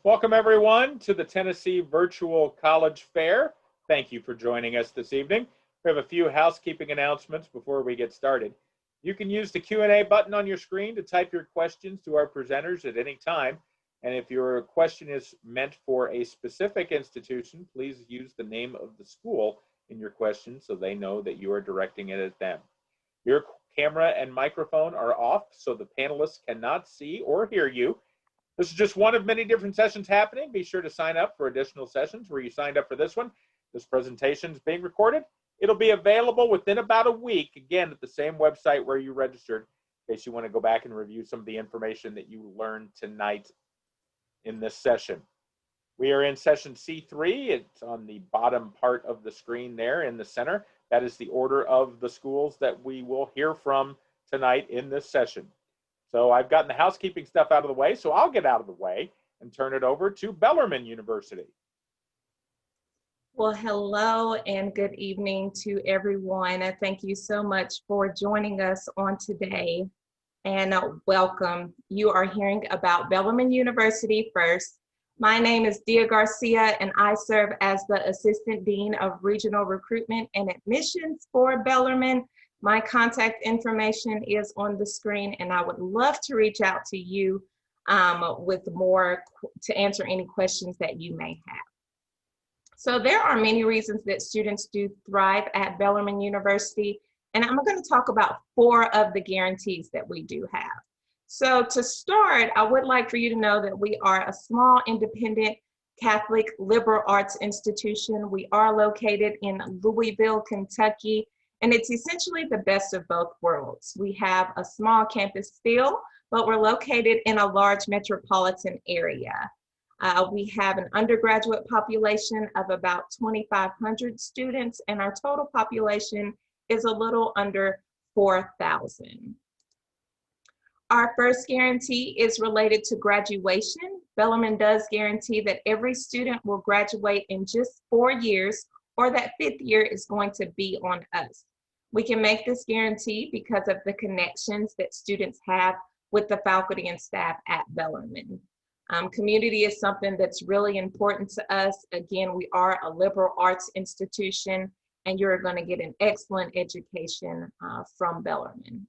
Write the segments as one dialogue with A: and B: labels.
A: Welcome everyone to the Tennessee Virtual College Fair. Thank you for joining us this evening. We have a few housekeeping announcements before we get started. You can use the Q&A button on your screen to type your questions to our presenters at any time. And if your question is meant for a specific institution, please use the name of the school in your question so they know that you are directing it at them. Your camera and microphone are off so the panelists cannot see or hear you. This is just one of many different sessions happening. Be sure to sign up for additional sessions where you signed up for this one. This presentation is being recorded. It'll be available within about a week, again, at the same website where you registered, in case you want to go back and review some of the information that you learned tonight in this session. We are in session C3. It's on the bottom part of the screen there in the center. That is the order of the schools that we will hear from tonight in this session. So I've gotten the housekeeping stuff out of the way, so I'll get out of the way and turn it over to Bellarmine University.
B: Well, hello and good evening to everyone. Thank you so much for joining us on today, and welcome. You are hearing about Bellarmine University first. My name is Dia Garcia, and I serve as the Assistant Dean of Regional Recruitment and Admissions for Bellarmine. My contact information is on the screen, and I would love to reach out to you with more to answer any questions that you may have. So there are many reasons that students do thrive at Bellarmine University, and I'm going to talk about 4 of the guarantees that we do have. So to start, I would like for you to know that we are a small, independent, Catholic liberal arts institution. We are located in Louisville, Kentucky, and it's essentially the best of both worlds. We have a small campus still, but we're located in a large metropolitan area. We have an undergraduate population of about 2,500 students, and our total population is a little under 4,000. Our first guarantee is related to graduation. Bellarmine does guarantee that every student will graduate in just 4 years, or that 5th year is going to be on us. We can make this guarantee because of the connections that students have with the faculty and staff at Bellarmine. Community is something that's really important to us. Again, we are a liberal arts institution, and you're going to get an excellent education from Bellarmine.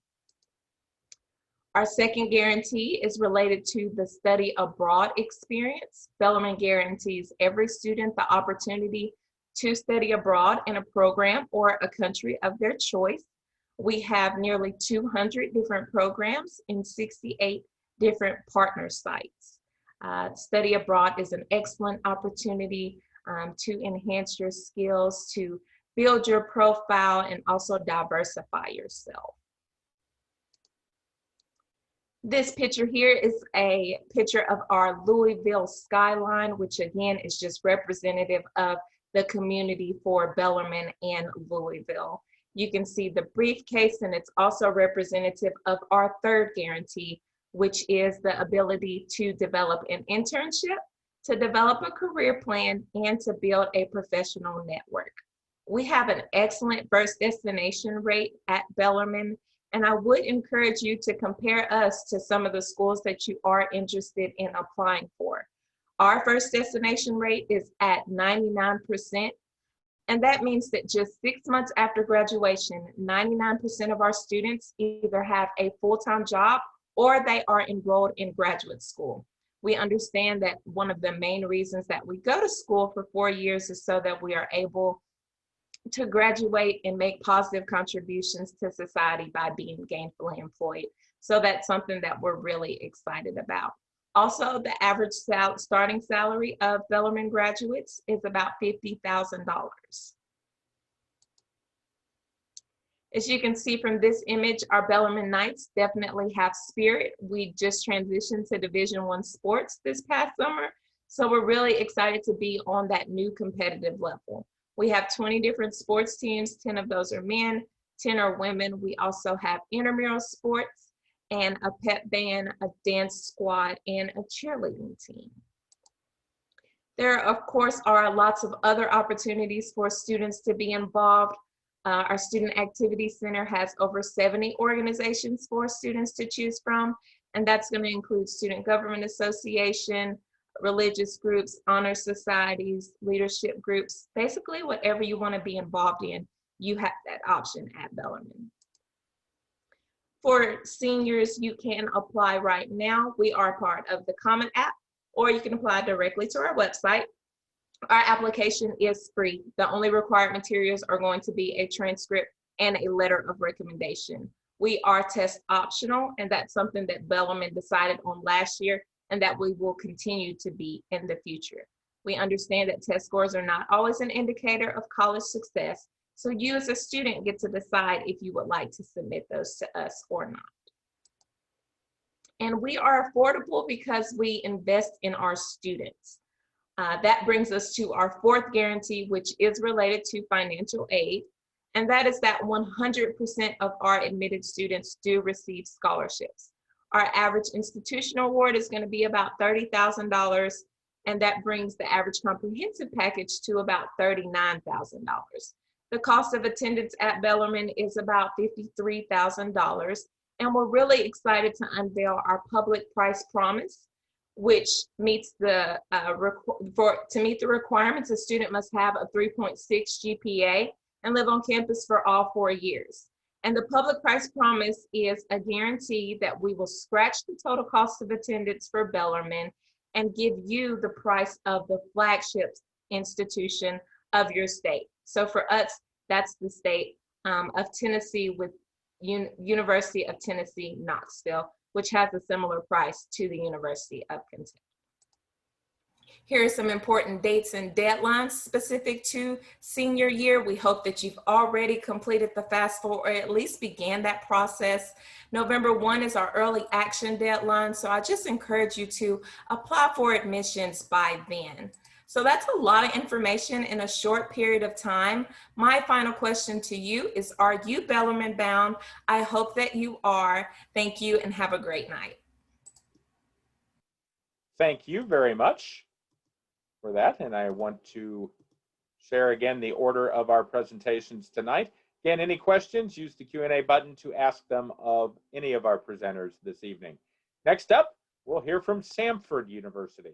B: Our second guarantee is related to the study abroad experience. Bellarmine guarantees every student the opportunity to study abroad in a program or a country of their choice. We have nearly 200 different programs in 68 different partner sites. Study abroad is an excellent opportunity to enhance your skills, to build your profile, and also diversify yourself. This picture here is a picture of our Louisville skyline, which again is just representative of the community for Bellarmine and Louisville. You can see the briefcase, and it's also representative of our third guarantee, which is the ability to develop an internship, to develop a career plan, and to build a professional network. We have an excellent first destination rate at Bellarmine, and I would encourage you to compare us to some of the schools that you are interested in applying for. Our first destination rate is at 99%, and that means that just 6 months after graduation, 99% of our students either have a full-time job or they are enrolled in graduate school. We understand that one of the main reasons that we go to school for 4 years is so that we are able to graduate and make positive contributions to society by being gainfully employed. So that's something that we're really excited about. Also, the average starting salary of Bellarmine graduates is about $50,000. As you can see from this image, our Bellarmine Knights definitely have spirit. We just transitioned to Division I sports this past summer, so we're really excited to be on that new competitive level. We have 20 different sports teams, 10 of those are men, 10 are women. We also have intramural sports and a pep band, a dance squad, and a cheerleading team. There, of course, are lots of other opportunities for students to be involved. Our Student Activity Center has over 70 organizations for students to choose from, and that's going to include Student Government Association, religious groups, honor societies, leadership groups, basically whatever you want to be involved in, you have that option at Bellarmine. For seniors, you can apply right now. We are part of the Common App, or you can apply directly to our website. Our application is free. The only required materials are going to be a transcript and a letter of recommendation. We are test optional, and that's something that Bellarmine decided on last year, and that we will continue to be in the future. We understand that test scores are not always an indicator of college success, so you as a student get to decide if you would like to submit those to us or not. And we are affordable because we invest in our students. That brings us to our fourth guarantee, which is related to financial aid. And that is that 100% of our admitted students do receive scholarships. Our average institutional award is going to be about $30,000, and that brings the average comprehensive package to about $39,000. The cost of attendance at Bellarmine is about $53,000, and we're really excited to unveil our public price promise, which meets the to meet the requirements, a student must have a 3.6 GPA and live on campus for all 4 years. And the public price promise is a guarantee that we will scratch the total cost of attendance for Bellarmine and give you the price of the flagship institution of your state. So for us, that's the state of Tennessee with University of Tennessee, Knoxville, which has a similar price to the University of Kentucky. Here are some important dates and deadlines specific to senior year. We hope that you've already completed the FAFSA or at least began that process. November 1 is our early action deadline, so I just encourage you to apply for admissions by then. So that's a lot of information in a short period of time. My final question to you is, are you Bellarmine bound? I hope that you are. Thank you and have a great night.
A: Thank you very much for that. And I want to share again the order of our presentations tonight. Again, any questions, use the Q&A button to ask them of any of our presenters this evening. Next up, we'll hear from Samford University.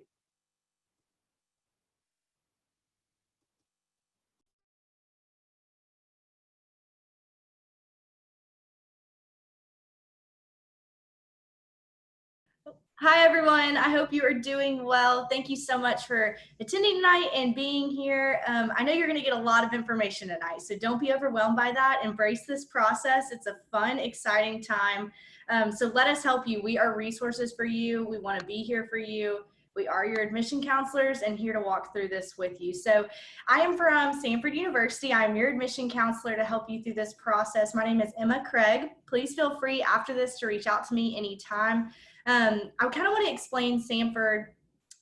C: Hi, everyone. I hope you are doing well. Thank you so much for attending tonight and being here. I know you're going to get a lot of information tonight, so don't be overwhelmed by that. Embrace this process. It's a fun, exciting time. So let us help you. We are resources for you. We want to be here for you. We are your admission counselors and here to walk through this with you. So I am from Samford University. I'm your admission counselor to help you through this process. My name is Emma Craig. Please feel free after this to reach out to me anytime. I kind of want to explain Samford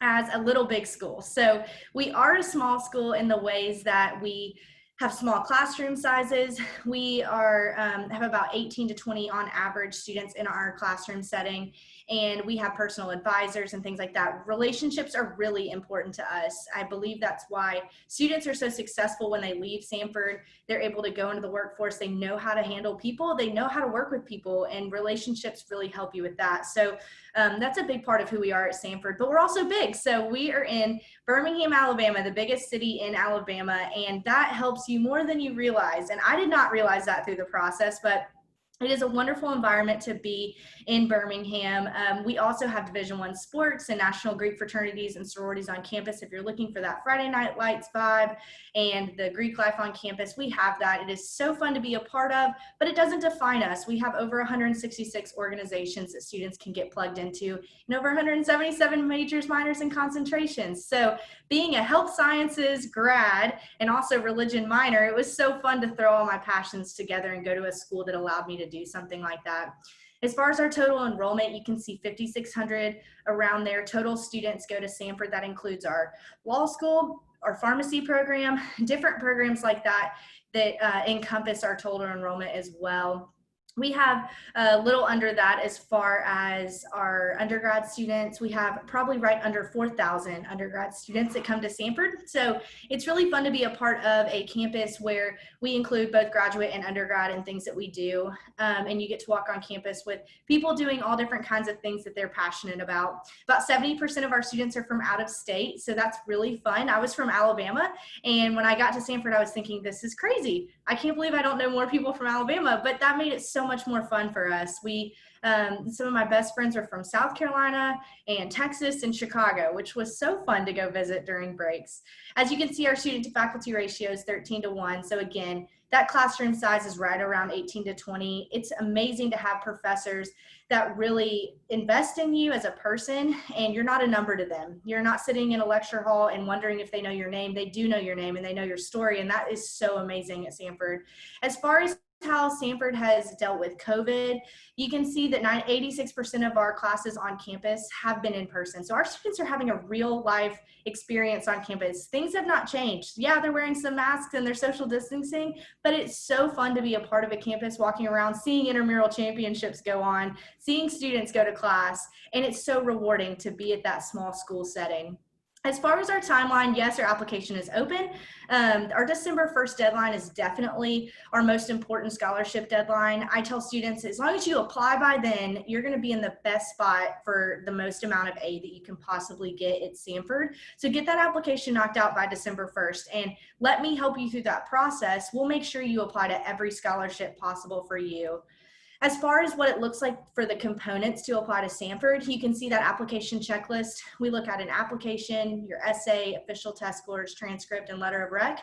C: as a little big school. So we are a small school in the ways that we have small classroom sizes. We are have about 18 to 20 on average students in our classroom setting, and we have personal advisors and things like that. Relationships are really important to us. I believe that's why students are so successful when they leave Samford. They're able to go into the workforce. They know how to handle people. They know how to work with people, and relationships really help you with that. So that's a big part of who we are at Samford, but we're also big. So we are in Birmingham, Alabama, the biggest city in Alabama, and that helps you more than you realize. And I did not realize that through the process, but it is a wonderful environment to be in Birmingham. We also have Division I sports and National Greek fraternities and sororities on campus. If you're looking for that Friday Night Lights vibe and the Greek life on campus, we have that. It is so fun to be a part of, but it doesn't define us. We have over 166 organizations that students can get plugged into and over 177 majors, minors, and concentrations. So being a health sciences grad and also religion minor, it was so fun to throw all my passions together and go to a school that allowed me to do something like that. As far as our total enrollment, you can see 5,600 around there. Total students go to Samford. That includes our law school, our pharmacy program, different programs like that that encompass our total enrollment as well. We have a little under that as far as our undergrad students. We have probably right under 4,000 undergrad students that come to Samford. So it's really fun to be a part of a campus where we include both graduate and undergrad and things that we do. And you get to walk on campus with people doing all different kinds of things that they're passionate about. About 70% of our students are from out of state. So that's really fun. I was from Alabama. And when I got to Samford, I was thinking, this is crazy. I can't believe I don't know more people from Alabama, but that made it so much more fun for us. Some of my best friends are from South Carolina and Texas and Chicago, which was so fun to go visit during breaks. As you can see, our student to faculty ratio is 13-1. So again, that classroom size is right around 18 to 20. It's amazing to have professors that really invest in you as a person, and you're not a number to them. You're not sitting in a lecture hall and wondering if they know your name. They do know your name and they know your story, and that is so amazing at Samford. As far as how Samford has dealt with COVID, you can see that 86% of our classes on campus have been in person. So our students are having a real life experience on campus. Things have not changed. Yeah, they're wearing some masks and they're social distancing, but it's so fun to be a part of a campus, walking around, seeing intramural championships go on, seeing students go to class, and it's so rewarding to be at that small school setting. As far as our timeline, yes, our application is open. Our December 1st deadline is definitely our most important scholarship deadline. I tell students, as long as you apply by then, you're going to be in the best spot for the most amount of aid that you can possibly get at Samford. So get that application knocked out by December 1st, and let me help you through that process. We'll make sure you apply to every scholarship possible for you. As far as what it looks like for the components to apply to Samford, you can see that application checklist. We look at an application, your essay, official test scores, transcript, and letter of rec.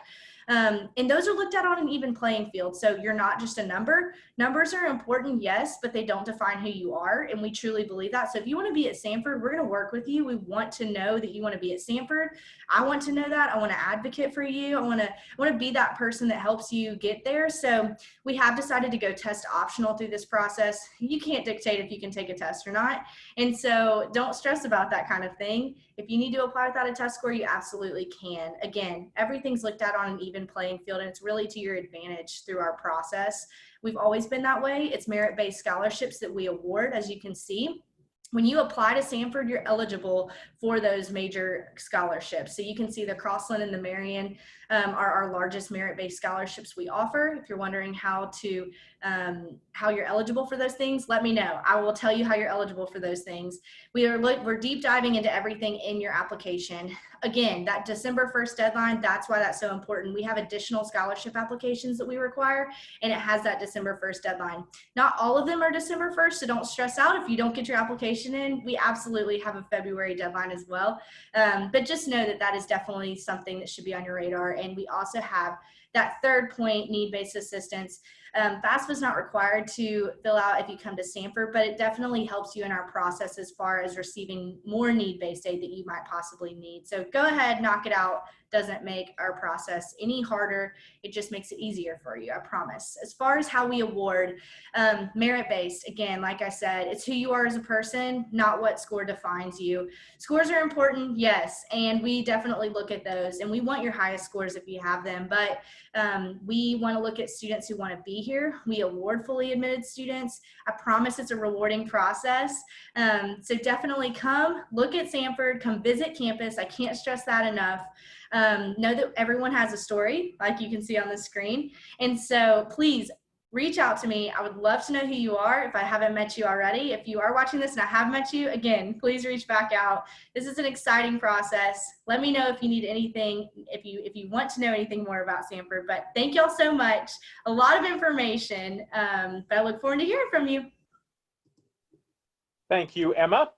C: And those are looked at on an even playing field. So you're not just a number. Numbers are important, yes, but they don't define who you are. And we truly believe that. So if you want to be at Samford, we're going to work with you. We want to know that you want to be at Samford. I want to know that. I want to advocate for you. I want to be that person that helps you get there. So we have decided to go test optional through this process. You can't dictate if you can take a test or not. And so don't stress about that kind of thing. If you need to apply without a test score, you absolutely can. Again, everything's looked at on an even playing field, and it's really to your advantage through our process. We've always been that way. It's merit-based scholarships that we award, as you can see. When you apply to Samford, you're eligible for those major scholarships. So you can see the Crossland and the Marion are our largest merit-based scholarships we offer. If you're wondering how you're eligible for those things, let me know. I will tell you how you're eligible for those things. We're deep diving into everything in your application. Again, that December 1st deadline, that's why that's so important. We have additional scholarship applications that we require, and it has that December 1st deadline. Not all of them are December 1st, so don't stress out if you don't get your application in. We absolutely have a February deadline as well. But just know that that is definitely something that should be on your radar. And we also have that third point, need-based assistance. FAFSA is not required to fill out if you come to Samford, but it definitely helps you in our process as far as receiving more need-based aid that you might possibly need. So go ahead, knock it out. Doesn't make our process any harder. It just makes it easier for you, I promise. As far as how we award, merit-based, again, like I said, it's who you are as a person, not what score defines you. Scores are important, yes, and we definitely look at those, and we want your highest scores if you have them, but we want to look at students who want to be here. We award fully admitted students. I promise it's a rewarding process. So definitely come look at Samford, come visit campus. I can't stress that enough. Know that everyone has a story, like you can see on the screen. And so please reach out to me. I would love to know who you are if I haven't met you already. If you are watching this and I have met you, again, please reach back out. This is an exciting process. Let me know if you need anything, if you want to know anything more about Samford. But thank y'all so much. A lot of information, but I look forward to hearing from you.
A: Thank you, Emma.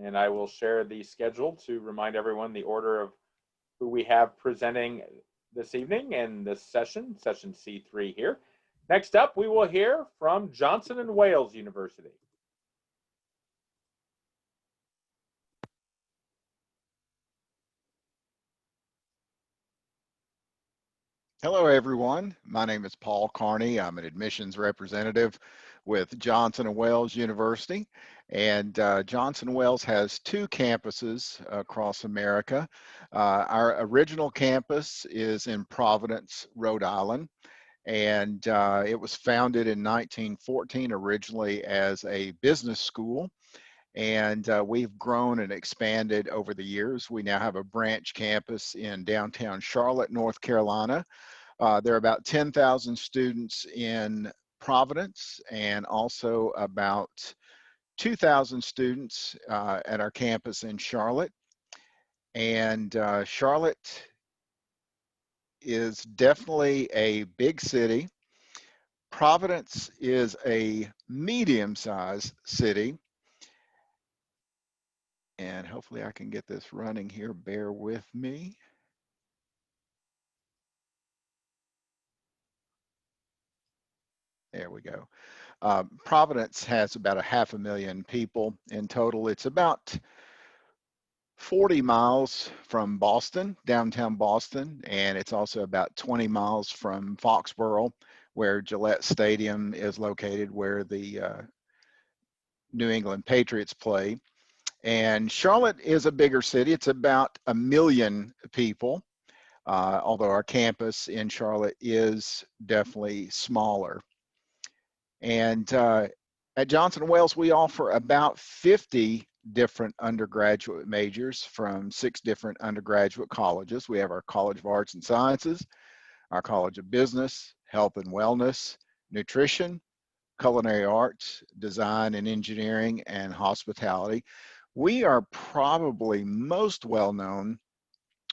A: And I will share the schedule to remind everyone the order of who we have presenting this evening in this session C3 here. Next up, we will hear from Johnson & Wales University.
D: Hello, everyone. My name is Paul Carney. I'm an admissions representative with Johnson & Wales University. And Johnson & Wales has two campuses across America. Our original campus is in Providence, Rhode Island. And it was founded in 1914 originally as a business school. And we've grown and expanded over the years. We now have a branch campus in downtown Charlotte, North Carolina. There are about 10,000 students in Providence and also about 2,000 students at our campus in Charlotte. And Charlotte is definitely a big city. Providence is a medium-sized city. And hopefully I can get this running here. Bear with me. There we go. Providence has about 500,000 people in total. It's about 40 miles from Boston, downtown Boston, and it's also about 20 miles from Foxborough, where Gillette Stadium is located, where the New England Patriots play. And Charlotte is a bigger city. It's about 1 million people, although our campus in Charlotte is definitely smaller. And at Johnson & Wales, we offer about 50 different undergraduate majors from 6 different undergraduate colleges. We have our College of Arts and Sciences, our College of Business, Health and Wellness, Nutrition, Culinary Arts, Design and Engineering, and Hospitality. We are probably most well known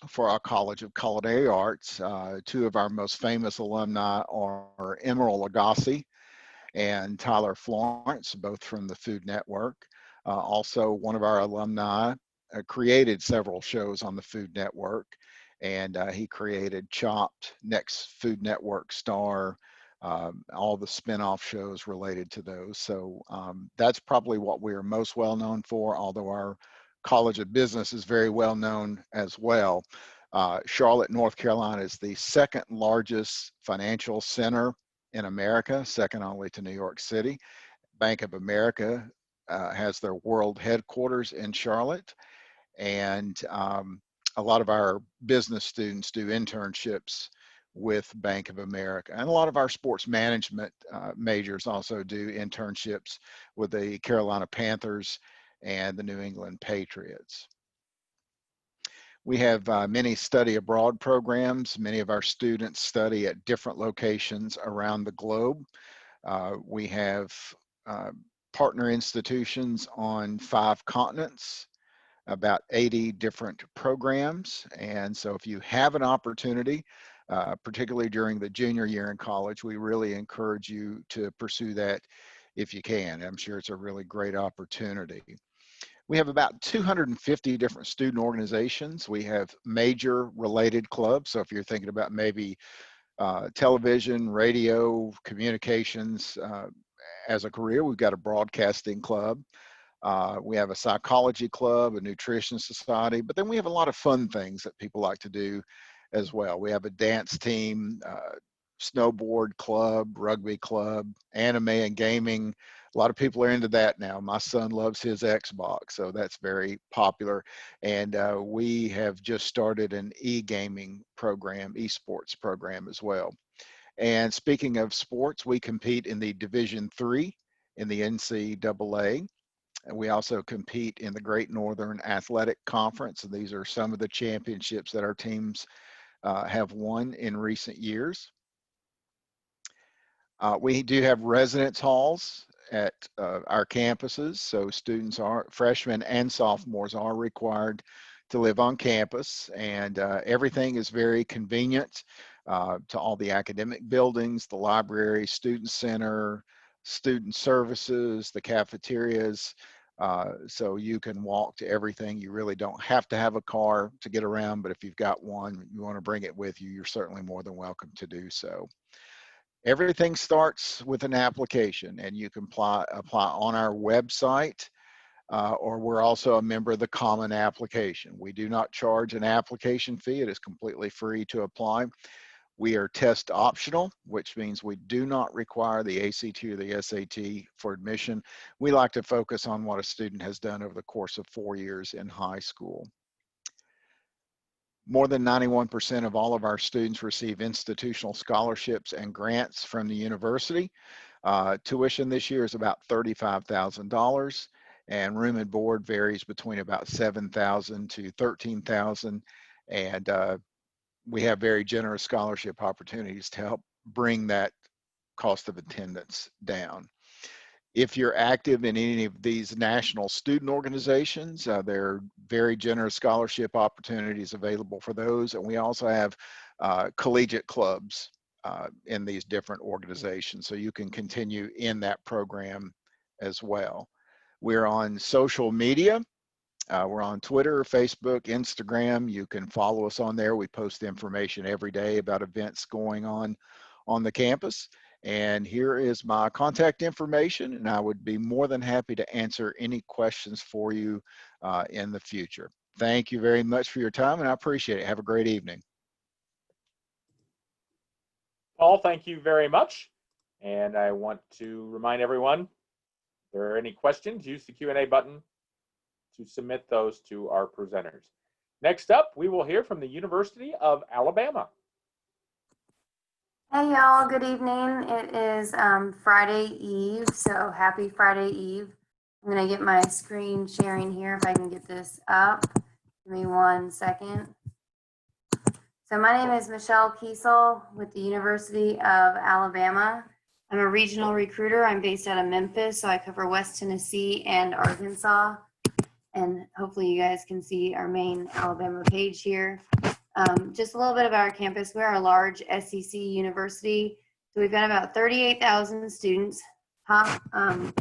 D: for our College of Culinary Arts. 2 of our most famous alumni are Emeril Lagasse and Tyler Florence, both from the Food Network. Also, one of our alumni created several shows on the Food Network, and he created Chopped, next Food Network star, all the spin-off shows related to those. So that's probably what we are most well known for, although our College of Business is very well known as well. Charlotte, North Carolina is the 2nd largest financial center in America, second only to New York City. Bank of America has their world headquarters in Charlotte, and a lot of our business students do internships with Bank of America, and a lot of our sports management majors also do internships with the Carolina Panthers and the New England Patriots. We have many study abroad programs. Many of our students study at different locations around the globe. We have partner institutions on 5 continents, about 80 different programs. And so if you have an opportunity, particularly during the junior year in college, we really encourage you to pursue that if you can. I'm sure it's a really great opportunity. We have about 250 different student organizations. We have major related clubs. So if you're thinking about maybe television, radio, communications as a career, we've got a broadcasting club. We have a psychology club, a nutrition society, but then we have a lot of fun things that people like to do as well. We have a dance team, snowboard club, rugby club, anime and gaming. A lot of people are into that now. My son loves his Xbox, so that's very popular. And we have just started an e-gaming program, esports program as well. And speaking of sports, we compete in the Division III in the NCAA. And we also compete in the Great Northern Athletic Conference. And these are some of the championships that our teams have won in recent years. We do have residence halls at our campuses. So students freshmen and sophomores are required to live on campus, and everything is very convenient to all the academic buildings, the library, student center, student services, the cafeterias. So you can walk to everything. You really don't have to have a car to get around, but if you've got one, you want to bring it with you, you're certainly more than welcome to do so. Everything starts with an application, and you can apply on our website, or we're also a member of the Common Application. We do not charge an application fee. It is completely free to apply. We are test optional, which means we do not require the ACT or the SAT for admission. We like to focus on what a student has done over the course of 4 years in high school. More than 91% of all of our students receive institutional scholarships and grants from the university. Tuition this year is about $35,000, and room and board varies between about $7,000 to $13,000. And we have very generous scholarship opportunities to help bring that cost of attendance down. If you're active in any of these national student organizations, there are very generous scholarship opportunities available for those. And we also have collegiate clubs in these different organizations, so you can continue in that program as well. We're on social media. We're on Twitter, Facebook, Instagram. You can follow us on there. We post information every day about events going on the campus. And here is my contact information, and I would be more than happy to answer any questions for you in the future. Thank you very much for your time, and I appreciate it. Have a great evening.
A: Paul, thank you very much. And I want to remind everyone, if there are any questions, use the Q&A button to submit those to our presenters. Next up, we will hear from the University of Alabama.
E: Hey y'all, good evening. It is Friday Eve, so happy Friday Eve. I'm gonna get my screen sharing here if I can get this up. Give me 1 second. So my name is Michelle Kiesel with the University of Alabama. I'm a regional recruiter. I'm based out of Memphis, so I cover West Tennessee and Arkansas. And hopefully you guys can see our main Alabama page here. Just a little bit about our campus. We're a large SEC university. So we've got about 38,000 students, top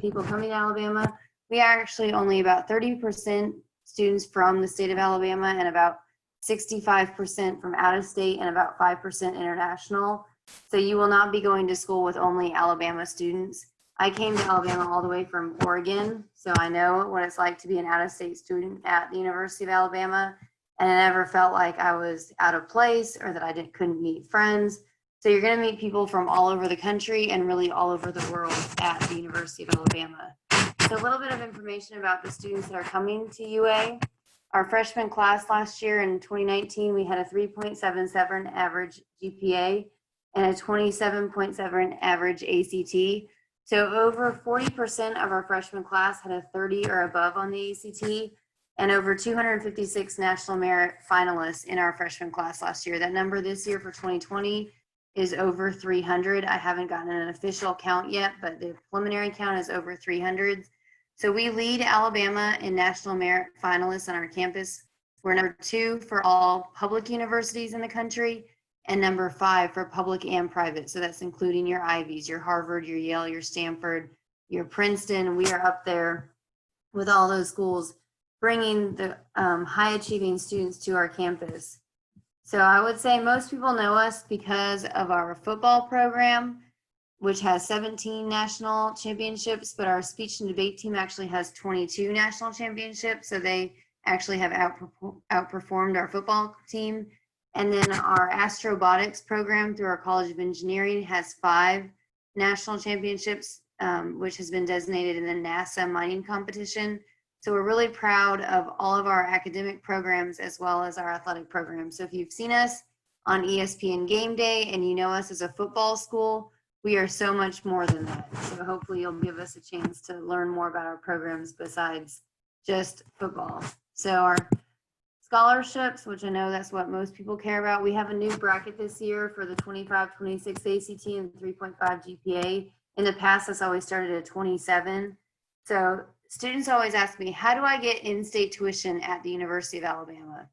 E: people coming to Alabama. We are actually only about 30% students from the state of Alabama and about 65% from out of state and about 5% international. So you will not be going to school with only Alabama students. I came to Alabama all the way from Oregon, so I know what it's like to be an out-of-state student at the University of Alabama. And I never felt like I was out of place or that I couldn't meet friends. So you're going to meet people from all over the country and really all over the world at the University of Alabama. So a little bit of information about the students that are coming to UA. Our freshman class last year in 2019, we had a 3.77 average GPA and a 27.7 average ACT. So over 40% of our freshman class had a 30 or above on the ACT, and over 256 National Merit finalists in our freshman class last year. That number this year for 2020 is over 300. I haven't gotten an official count yet, but the preliminary count is over 300. So we lead Alabama in National Merit finalists on our campus. We're number 2 for all public universities in the country, and number 5 for public and private. So that's including your Ivies, your Harvard, your Yale, your Stanford, your Princeton. We are up there with all those schools, bringing the high achieving students to our campus. So I would say most people know us because of our football program, which has 17 national championships, but our speech and debate team actually has 22 national championships. So they actually have outperformed our football team. And then our astrobotics program through our College of Engineering has 5 national championships, which has been designated in the NASA mining competition. So we're really proud of all of our academic programs as well as our athletic programs. So if you've seen us on ESPN Game Day and you know us as a football school, we are so much more than that. So hopefully you'll give us a chance to learn more about our programs besides just football. So our scholarships, which I know that's what most people care about. We have a new bracket this year for the 25-26 ACT and 3.5 GPA. In the past, that's always started at 27. So students always ask me, how do I get in-state tuition at the University of Alabama?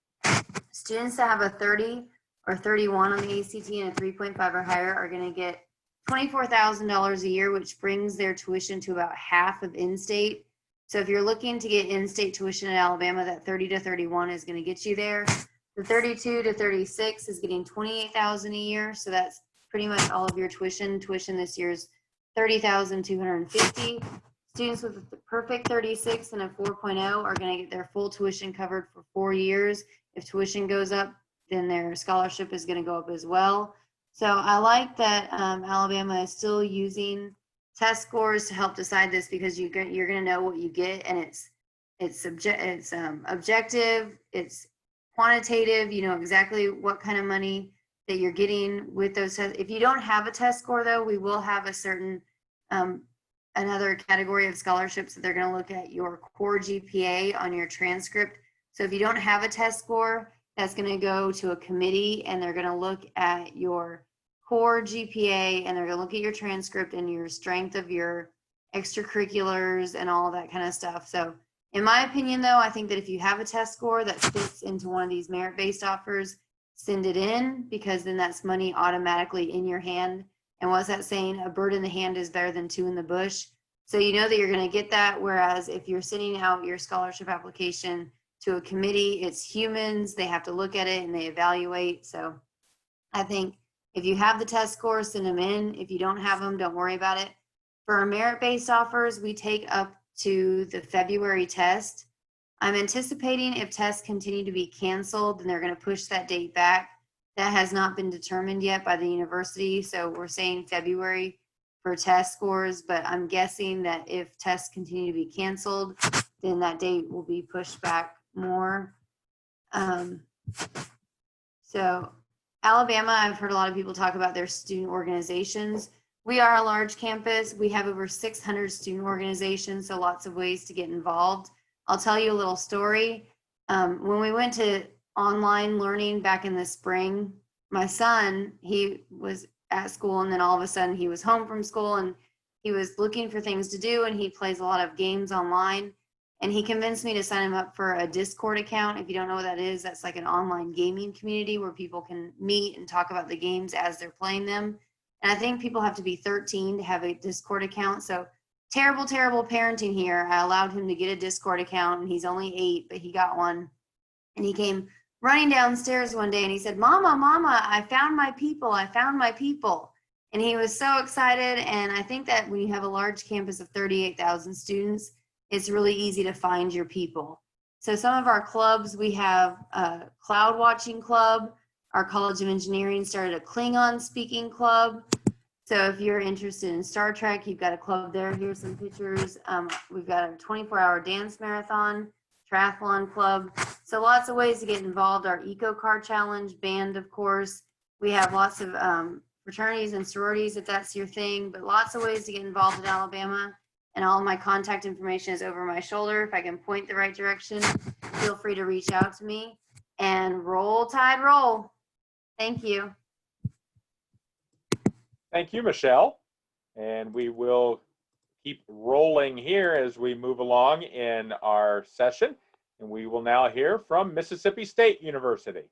E: Students that have a 30 or 31 on the ACT and a 3.5 or higher are going to get $24,000 a year, which brings their tuition to about half of in-state. So if you're looking to get in-state tuition in Alabama, that 30 to 31 is going to get you there. The 32 to 36 is getting $28,000 a year. So that's pretty much all of your tuition. Tuition this year is $30,250. Students with a perfect 36 and a 4.0 are going to get their full tuition covered for 4 years. If tuition goes up, then their scholarship is going to go up as well. So I like that Alabama is still using test scores to help decide this, because you're going to know what you get, and it's objective, it's quantitative, you know exactly what kind of money that you're getting with those tests. If you don't have a test score though, we will have a certain, another category of scholarships that they're gonna look at your core GPA on your transcript. So if you don't have a test score, that's gonna go to a committee and they're gonna look at your core GPA and they're gonna look at your transcript and your strength of your extracurriculars and all that kind of stuff. So in my opinion though, I think that if you have a test score that fits into one of these merit-based offers, send it in, because then that's money automatically in your hand. And what's that saying? A bird in the hand is better than two in the bush. So you know that you're going to get that. Whereas if you're sending out your scholarship application to a committee, it's humans. They have to look at it and they evaluate. So I think if you have the test scores, send them in. If you don't have them, don't worry about it. For our merit-based offers, we take up to the February test. I'm anticipating if tests continue to be canceled, then they're going to push that date back. That has not been determined yet by the university. So we're saying February for test scores, but I'm guessing that if tests continue to be canceled, then that date will be pushed back more. So Alabama, I've heard a lot of people talk about their student organizations. We are a large campus. We have over 600 student organizations, so lots of ways to get involved. I'll tell you a little story. When we went to online learning back in the spring, my son, he was at school and then all of a sudden he was home from school and he was looking for things to do and he plays a lot of games online. And he convinced me to sign him up for a Discord account. If you don't know what that is, that's like an online gaming community where people can meet and talk about the games as they're playing them. And I think people have to be 13 to have a Discord account. So terrible, terrible parenting here. I allowed him to get a Discord account and he's only 8, but he got one. And he came running downstairs one day and he said, Mama, I found my people. I found my people. And he was so excited. And I think that when you have a large campus of 38,000 students, it's really easy to find your people. So some of our clubs, we have a cloud watching club. Our College of Engineering started a Klingon speaking club. So if you're interested in Star Trek, you've got a club there. Here's some pictures. We've got a 24-hour dance marathon, triathlon club. So lots of ways to get involved. Our Eco Car Challenge, band, of course. We have lots of fraternities and sororities if that's your thing, but lots of ways to get involved in Alabama. And all of my contact information is over my shoulder. If I can point the right direction, feel free to reach out to me. And roll Tide roll. Thank you.
A: Thank you, Michelle. And we will keep rolling here as we move along in our session. And we will now hear from Mississippi State University.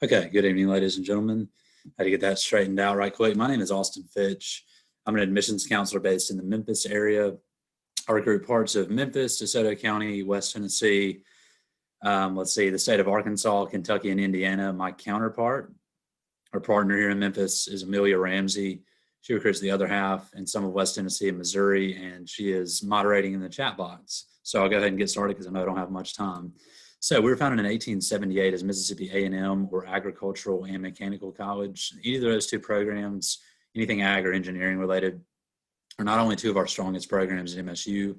F: Okay, good evening, ladies and gentlemen. Had to get that straightened out right quick. My name is Austin Fitch. I'm an admissions counselor based in the Memphis area. I recruit parts of Memphis, DeSoto County, West Tennessee, the state of Arkansas, Kentucky, and Indiana. My counterpart, our partner here in Memphis, is Amelia Ramsey. She recruits the other half in some of West Tennessee and Missouri, and she is moderating in the chat box. So I'll go ahead and get started because I know I don't have much time. So we were founded in 1878 as Mississippi A&M, or Agricultural and Mechanical College. Either of those two programs, anything ag or engineering related, are not only two of our strongest programs at MSU,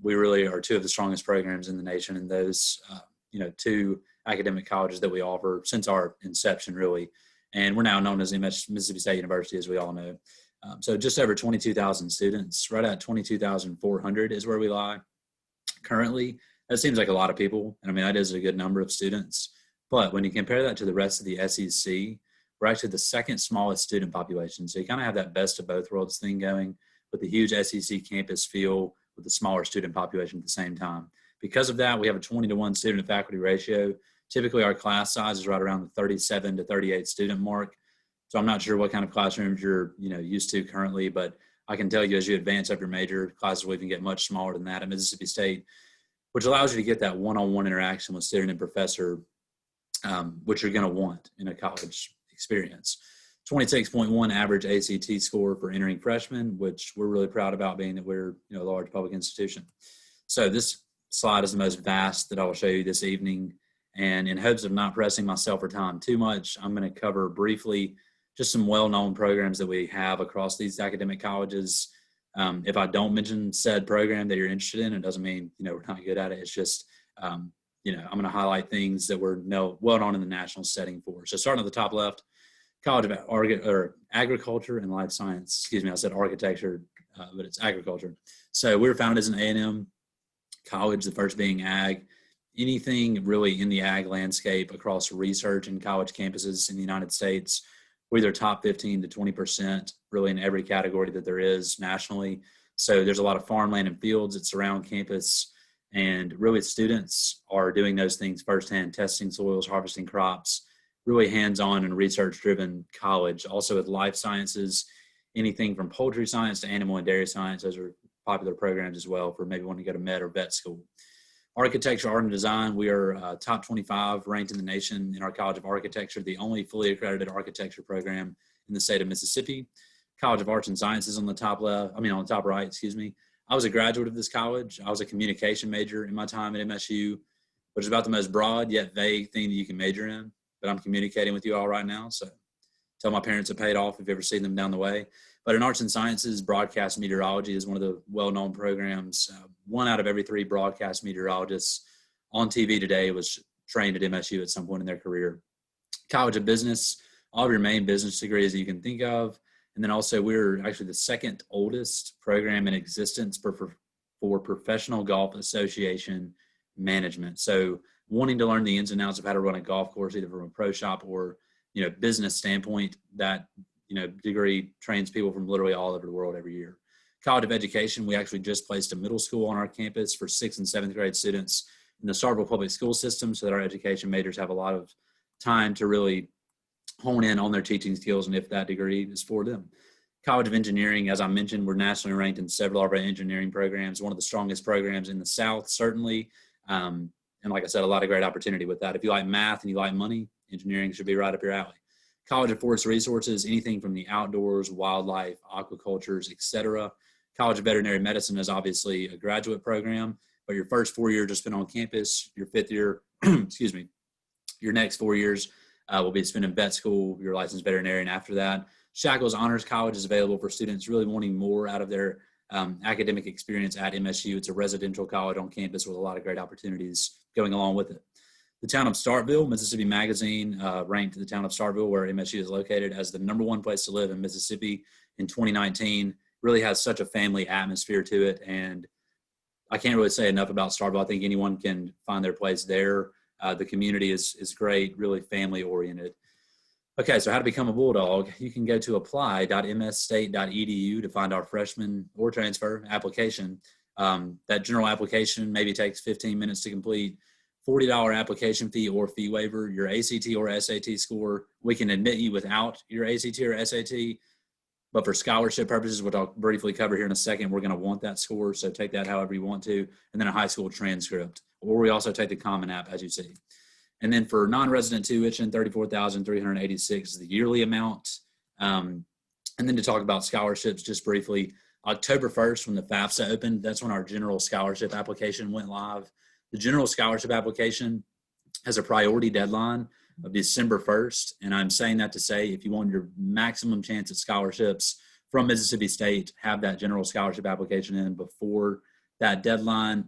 F: we really are two of the strongest programs in the nation in those, two academic colleges that we offer since our inception, really. And we're now known as Mississippi State University, as we all know. So just over 22,000 students, right at 22,400 is where we lie currently. That seems like a lot of people, and I mean, that is a good number of students. But when you compare that to the rest of the SEC, we're actually the second smallest student population. So you kind of have that best of both worlds thing going with the huge SEC campus feel with the smaller student population at the same time. Because of that, we have a 20-to-1 student to faculty ratio. Typically, our class size is right around the 37 to 38 student mark. So I'm not sure what kind of classrooms you're used to currently, but I can tell you as you advance up your major, classes will even get much smaller than that at Mississippi State, which allows you to get that one-on-one interaction with student and professor, which you're going to want in a college experience. 26.1 average ACT score for entering freshmen, which we're really proud about, being that we're a large public institution. So this slide is the most vast that I will show you this evening. And in hopes of not pressing myself for time too much, I'm going to cover briefly just some well-known programs that we have across these academic colleges. If I don't mention said program that you're interested in, it doesn't mean, we're not good at it. It's just, I'm going to highlight things that we're well known in the national setting for. So starting at the top left, College of Agriculture and Life Science. Excuse me, I said architecture, but it's agriculture. So we were founded as an A&M college, the first being ag. Anything really in the ag landscape across research and college campuses in the United States, we're either top 15 to 20% really in every category that there is nationally. So there's a lot of farmland and fields that surround campus, and really students are doing those things firsthand, testing soils, harvesting crops, really hands-on and research-driven college. Also with life sciences, anything from poultry science to animal and dairy science, those are popular programs as well for maybe wanting to go to med or vet school. Architecture, art, and design, we are top 25 ranked in the nation in our College of Architecture, the only fully accredited architecture program in the state of Mississippi. College of Arts and Sciences on the top on the top right, excuse me. I was a graduate of this college. I was a communication major in my time at MSU, which is about the most broad yet vague thing that you can major in. But I'm communicating with you all right now, so tell my parents it paid off if you've ever seen them down the way. But in arts and sciences, broadcast meteorology is one of the well-known programs. 1 out of every 3 broadcast meteorologists on TV today was trained at MSU at some point in their career. College of Business, all of your main business degrees that you can think of. And then also we're actually the second oldest program in existence for professional golf association management. So wanting to learn the ins and outs of how to run a golf course, either from a pro shop or business standpoint, that degree trains people from literally all over the world every year. College of Education, we actually just placed a middle school on our campus for 6th and 7th grade students in the Starkville public school system, so that our education majors have a lot of time to really hone in on their teaching skills and if that degree is for them. College of Engineering, as I mentioned, we're nationally ranked in several of our engineering programs, one of the strongest programs in the South, certainly. And like I said, a lot of great opportunity with that. If you like math and you like money, engineering should be right up your alley. College of Forest Resources, anything from the outdoors, wildlife, aquacultures, etc. College of Veterinary Medicine is obviously a graduate program, but your first 4 years are spent on campus. Your 5th year, excuse me, your next 4 years will be spent in vet school, your licensed veterinarian after that. Shackles Honors College is available for students really wanting more out of their academic experience at MSU. It's a residential college on campus with a lot of great opportunities going along with it. The town of Starkville, Mississippi Magazine ranked the town of Starkville, where MSU is located, as the #1 place to live in Mississippi in 2019. Really has such a family atmosphere to it, and I can't really say enough about Starkville. I think anyone can find their place there. The community is great, really family oriented. Okay, so how to become a Bulldog? You can go to apply.msstate.edu to find our freshman or transfer application. That general application maybe takes 15 minutes to complete. $40 application fee or fee waiver. Your ACT or SAT score, we can admit you without your ACT or SAT, but for scholarship purposes, which I'll briefly cover here in a second, we're going to want that score, so take that however you want to, and then a high school transcript, or we also take the Common App, as you see. And then for non-resident tuition, $34,386 is the yearly amount. And then to talk about scholarships just briefly, October 1st, when the FAFSA opened, that's when our general scholarship application went live. The general scholarship application has a priority deadline of December 1st. And I'm saying that to say, if you want your maximum chance at scholarships from Mississippi State, have that general scholarship application in before that deadline.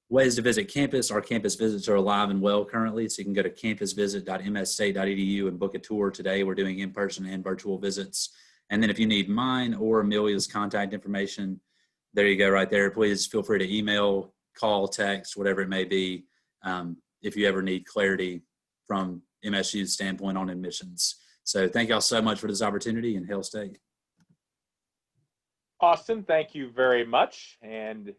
F: Ways to visit campus. Our campus visits are alive and well currently, so you can go to campusvisit.msstate.edu and book a tour today. We're doing in-person and virtual visits. And then if you need mine or Amelia's contact information, there you go right there. Please feel free to email, call, text, whatever it may be, if you ever need clarity from MSU's standpoint on admissions. So thank y'all so much for this opportunity, and Hail State.
A: Austin, thank you very much. And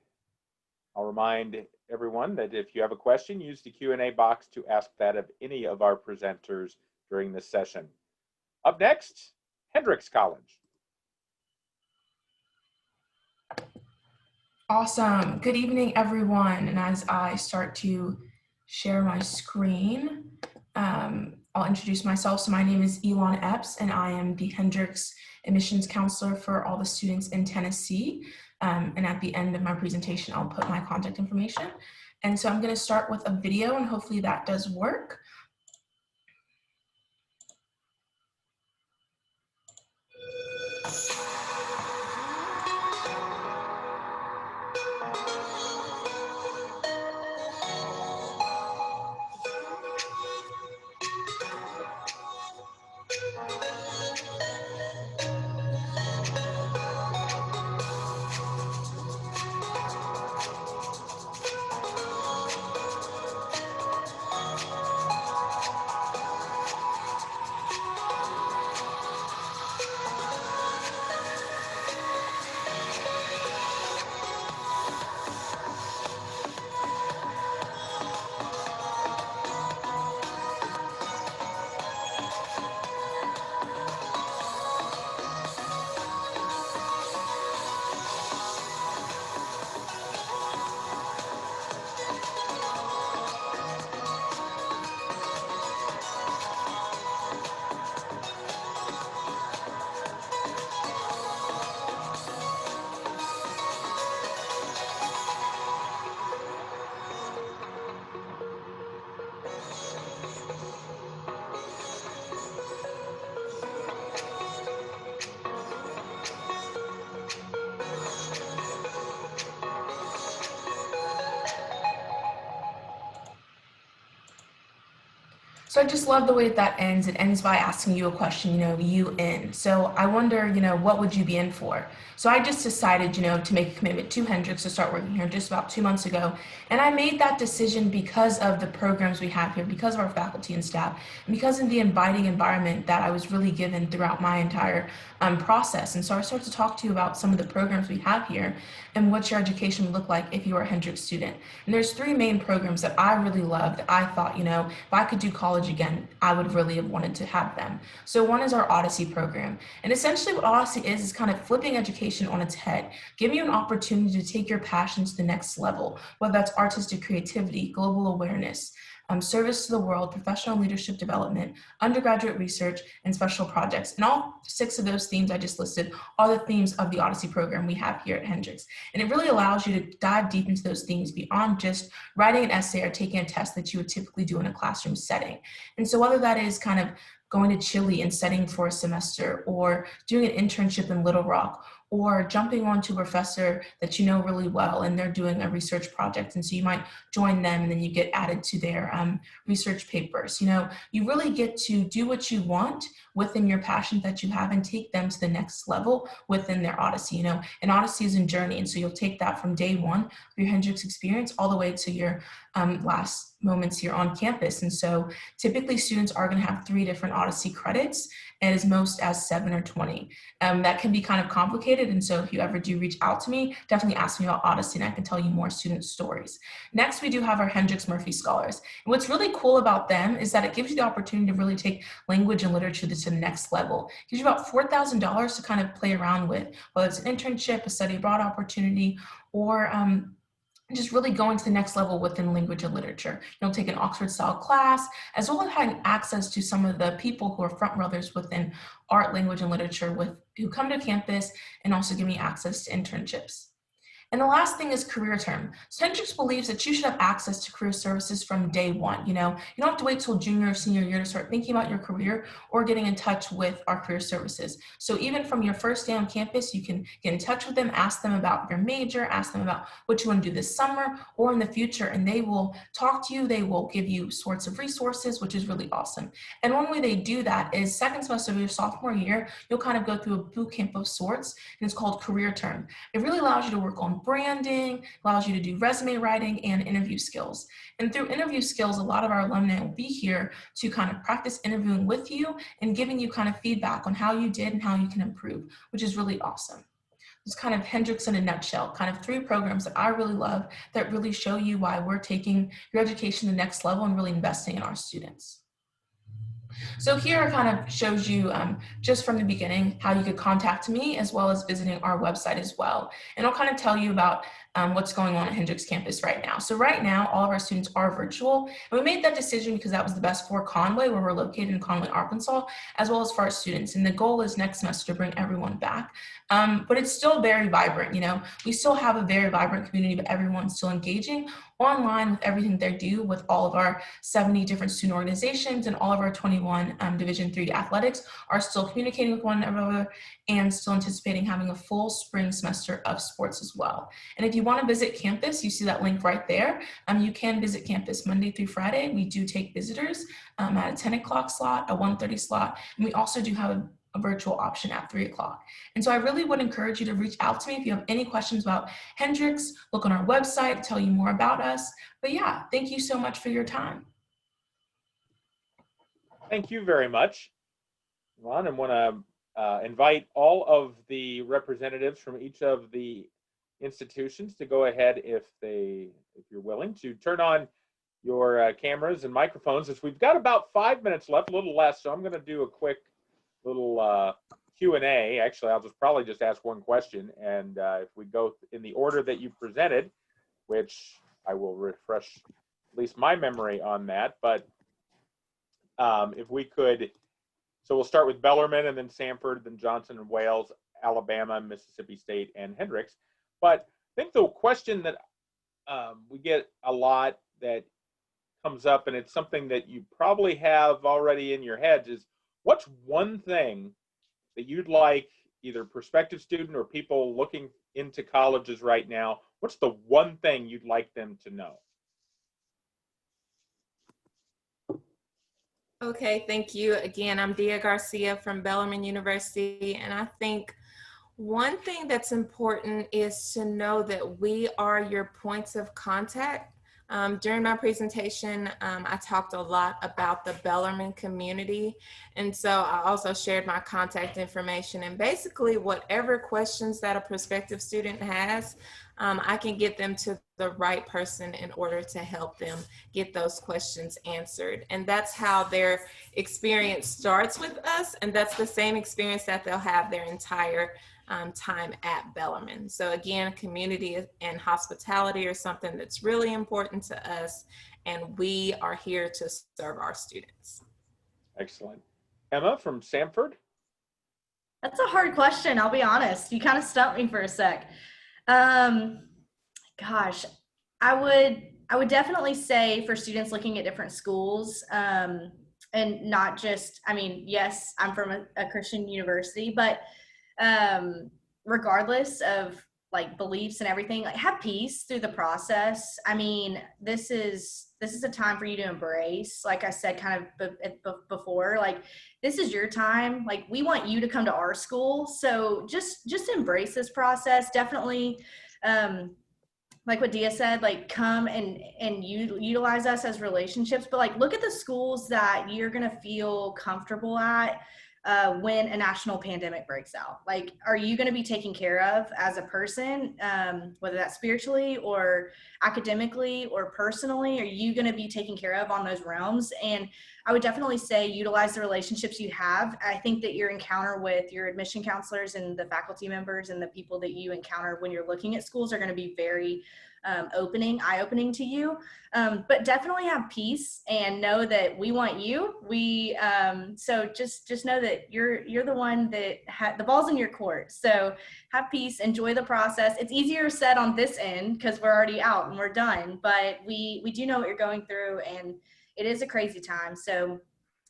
A: I'll remind everyone that if you have a question, use the Q&A box to ask that of any of our presenters during this session. Up next, Hendrix College.
G: Awesome. Good evening, everyone. And as I start to share my screen, I'll I'll introduce myself. So my name is Elon Epps, and I am the Hendrix admissions counselor for all the students in Tennessee. And at the end of my presentation, I'll put my contact information. And so I'm going to start with a video, and hopefully that does work. So I just love the way that ends. It ends by asking you a question, you in. So I wonder, what would you be in for? So I just decided, to make a commitment to Hendrix to start working here just about 2 months ago. And I made that decision because of the programs we have here, because of our faculty and staff, and because of the inviting environment that I was really given throughout my entire process. And so I started to talk to you about some of the programs we have here and what your education would look like if you were a Hendrix student. And there's 3 main programs that I really loved that I thought, if I could do college again, I would really have wanted to have them. So one is our Odyssey program. And essentially what Odyssey is kind of flipping education on its head, giving you an opportunity to take your passion to the next level, whether that's artistic creativity, global awareness, service to the world, professional leadership development, undergraduate research, and special projects. And all 6 of those themes I just listed are the themes of the Odyssey program we have here at Hendrix. And it really allows you to dive deep into those themes beyond just writing an essay or taking a test that you would typically do in a classroom setting. And so whether that is kind of going to Chile and studying for a semester, or doing an internship in Little Rock, or jumping onto a professor that you know really well and they're doing a research project, and so you might join them and then you get added to their research papers. You really get to do what you want within your passion that you have and take them to the next level within their Odyssey. And Odyssey is a journey, and so you'll take that from day one of your Hendrix experience all the way to your last moments here on campus. And so typically students are going to have 3 different Odyssey credits, and as most as 7 or 20. That can be kind of complicated, and so if you ever do reach out to me, definitely ask me about Odyssey and I can tell you more student stories. Next, we do have our Hendrix Murphy Scholars. And what's really cool about them is that it gives you the opportunity to really take language and literature to the next level. It gives you about $4,000 to kind of play around with, whether it's an internship, a study abroad opportunity, or just really going to the next level within language and literature. You'll take an Oxford style class, as well as having access to some of the people who are front runners within art, language, and literature who come to campus, and also give me access to internships. And the last thing is career term. So Hendrix believes that you should have access to career services from day one. You don't have to wait till junior or senior year to start thinking about your career or getting in touch with our career services. So even from your first day on campus, you can get in touch with them, ask them about your major, ask them about what you want to do this summer or in the future, and they will talk to you. They will give you sorts of resources, which is really awesome. And one way they do that is second semester of your sophomore year, you'll kind of go through a boot camp of sorts, and it's called career term. It really allows you to work on branding, allows you to do resume writing and interview skills. And through interview skills, a lot of our alumni will be here to kind of practice interviewing with you and giving you kind of feedback on how you did and how you can improve, which is really awesome. It's kind of Hendrix in a nutshell, kind of 3 programs that I really love that really show you why we're taking your education to the next level and really investing in our students. So here kind of shows you just from the beginning how you could contact me, as well as visiting our website as well. And I'll kind of tell you about what's going on at Hendrix campus right now. So right now, all of our students are virtual. And we made that decision because that was the best for Conway, where we're located in Conway, Arkansas, as well as for our students. And the goal is next semester to bring everyone back. But it's still very vibrant. We still have a very vibrant community, but everyone's still engaging online with everything they do, with all of our 70 different student organizations and all of our 21 Division III athletics are still communicating with one another and still anticipating having a full spring semester of sports as well. And if you want to visit campus, you see that link right there. You can visit campus Monday through Friday. We do take visitors at a 10 o'clock slot, a 1:30 slot, and we also do have a virtual option at 3 o'clock. And so I really would encourage you to reach out to me if you have any questions about Hendrix. Look on our website, tell you more about us. But yeah, thank you so much for your time.
A: Thank you very much, Ron. I want to invite all of the representatives from each of the institutions to go ahead, if you're willing, to turn on your cameras and microphones, as we've got about 5 minutes left, a little less. So I'm going to do a quick little Q&A. Actually, I'll probably just ask one question, and if we go in the order that you presented, which I will refresh at least my memory on that, but if we could, so we'll start with Bellarmine, and then Samford, then Johnson and Wales, Alabama, Mississippi State, and Hendrix. But I think the question that we get a lot that comes up, and it's something that you probably have already in your heads, is what's one thing that you'd like either prospective student or people looking into colleges right now, what's the one thing you'd like them to know?
B: Okay, thank you. Again, I'm Dia Garcia from Bellarmine University, and I think one thing that's important is to know that we are your points of contact. During my presentation, I talked a lot about the Bellarmine community, and so I also shared my contact information, and basically whatever questions that a prospective student has, I can get them to the right person in order to help them get those questions answered. And that's how their experience starts with us, and that's the same experience that they'll have their entire time at Bellarmine. So again, community and hospitality are something that's really important to us, and we are here to serve our students. Excellent. Emma from Samford?
C: That's a hard question, I'll be honest. You kind of stumped me for a sec. Gosh, I would definitely say for students looking at different schools, and not just, yes, I'm from a Christian university, but regardless of beliefs and everything, have peace through the process. This is a time for you to embrace, like I said kind of before, this is your time. We want you to come to our school, so just embrace this process. Definitely, like what Dia said, come and utilize us as relationships, but look at the schools that you're gonna feel comfortable at when a national pandemic breaks out. Are you going to be taken care of as a person, whether that's spiritually or academically or personally? Are you going to be taken care of on those realms? And I would definitely say utilize the relationships you have. I think that your encounter with your admission counselors and the faculty members and the people that you encounter when you're looking at schools are going to be very eye-opening to you, but definitely have peace and know that we want you. So just know that you're the one that the ball's in your court. So have peace, enjoy the process. It's easier said on this end because we're already out and we're done, but we do know what you're going through, and it is a crazy time. So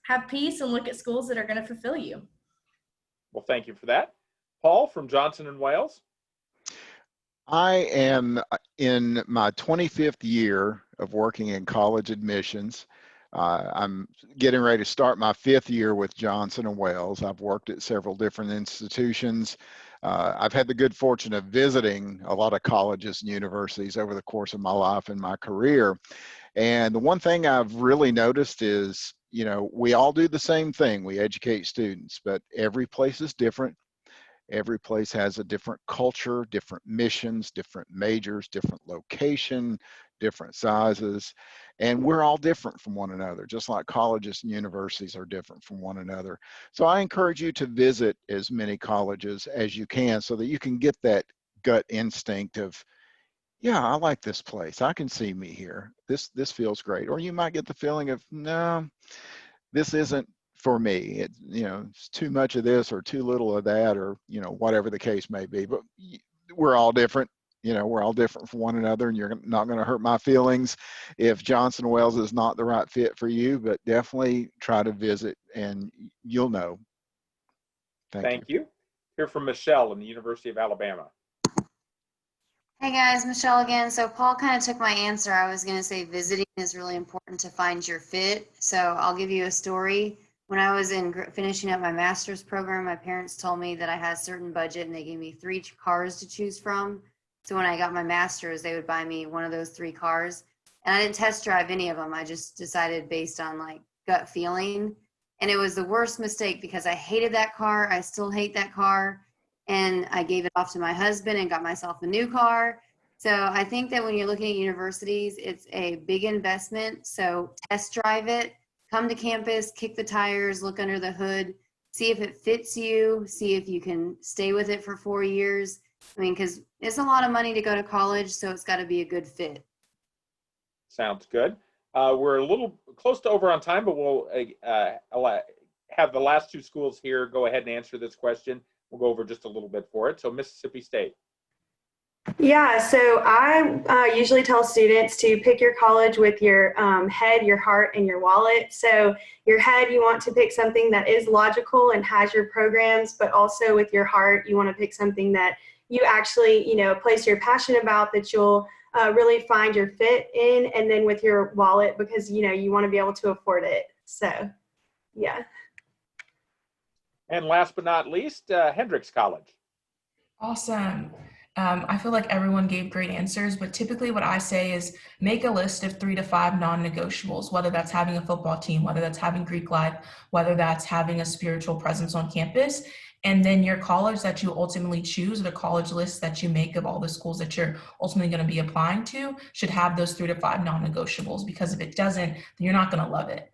C: have peace and look at schools that are going to fulfill you.
A: Well, thank you for that. Paul from Johnson and Wales.
D: I am in my 25th year of working in college admissions. I'm getting ready to start my 5th year with Johnson & Wales. I've worked at several different institutions. I've had the good fortune of visiting a lot of colleges and universities over the course of my life and my career. And the one thing I've really noticed is, we all do the same thing. We educate students, but every place is different. Every place has a different culture, different missions, different majors, different location, different sizes, and we're all different from one another, just like colleges and universities are different from one another. So I encourage you to visit as many colleges as you can so that you can get that gut instinct of, yeah, I like this place. I can see me here. This feels great. Or you might get the feeling of, no, this isn't for me. It's too much of this or too little of that, or, whatever the case may be. But we're all different. We're all different from one another, and you're not going to hurt my feelings if Johnson Wales is not the right fit for you, but definitely try to visit and you'll know. Thank you.
A: Thank you. Hear from Michelle in the University of Alabama.
E: Hey guys, Michelle again. So Paul kind of took my answer. I was going to say visiting is really important to find your fit. So I'll give you a story. When I was finishing up my master's program, my parents told me that I had a certain budget and they gave me 3 cars to choose from. So when I got my master's, they would buy me one of those 3 cars. And I didn't test drive any of them. I just decided based on like gut feeling. And it was the worst mistake because I hated that car. I still hate that car. And I gave it off to my husband and got myself a new car. So I think that when you're looking at universities, it's a big investment. So test drive it, come to campus, kick the tires, look under the hood, see if it fits you, see if you can stay with it for 4 years. I mean, because it's a lot of money to go to college, so it's got to be a good fit.
A: Sounds good. We're a little close to over on time, but we'll have the last 2 schools here go ahead and answer this question. We'll go over just a little bit for it. So Mississippi State.
H: Yeah, so I usually tell students to pick your college with your head, your heart, and your wallet. So your head, you want to pick something that is logical and has your programs, but also with your heart, you want to pick something that you actually, a place you're passionate about that you'll really find your fit in, and then with your wallet because, you want to be able to afford it. So, yeah.
A: And last but not least, Hendrix College.
G: Awesome. I feel like everyone gave great answers, but typically what I say is make a list of 3 to 5 non-negotiables, whether that's having a football team, whether that's having Greek life, whether that's having a spiritual presence on campus. And then your college that you ultimately choose, the college list that you make of all the schools that you're ultimately going to be applying to should have those 3 to 5 non-negotiables, because if it doesn't, then you're not going to love it.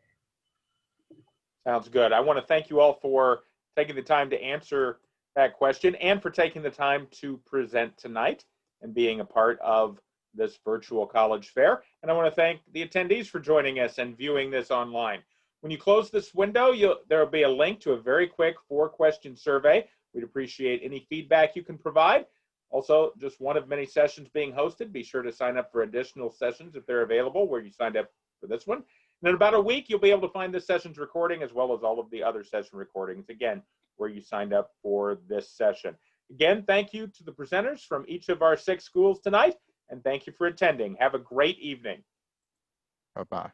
A: Sounds good. I want to thank you all for taking the time to answer that question and for taking the time to present tonight and being a part of this virtual college fair. And I want to thank the attendees for joining us and viewing this online. When you close this window, there will be a link to a very quick 4-question survey. We'd appreciate any feedback you can provide. Also, just one of many sessions being hosted. Be sure to sign up for additional sessions if they're available where you signed up for this one. And in about a week, you'll be able to find this session's recording as well as all of the other session recordings, again, where you signed up for this session. Again, thank you to the presenters from each of our 6 schools tonight, and thank you for attending. Have a great evening.
D: Bye-bye.